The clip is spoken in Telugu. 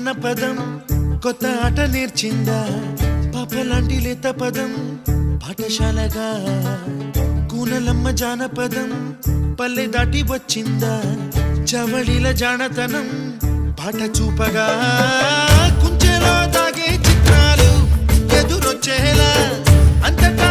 అన్న పదం కొత్త ఆట నేర్చిందా పాపలాంటి లేత పదం పాఠశాలగా కూనలమ్మ జానపదం పల్లె దాటి వచ్చిందా చవళిల జానతనం పాట చూపగా కుంచెలో దాగే చిత్రాలు ఎదురొచ్చేలా అంతటా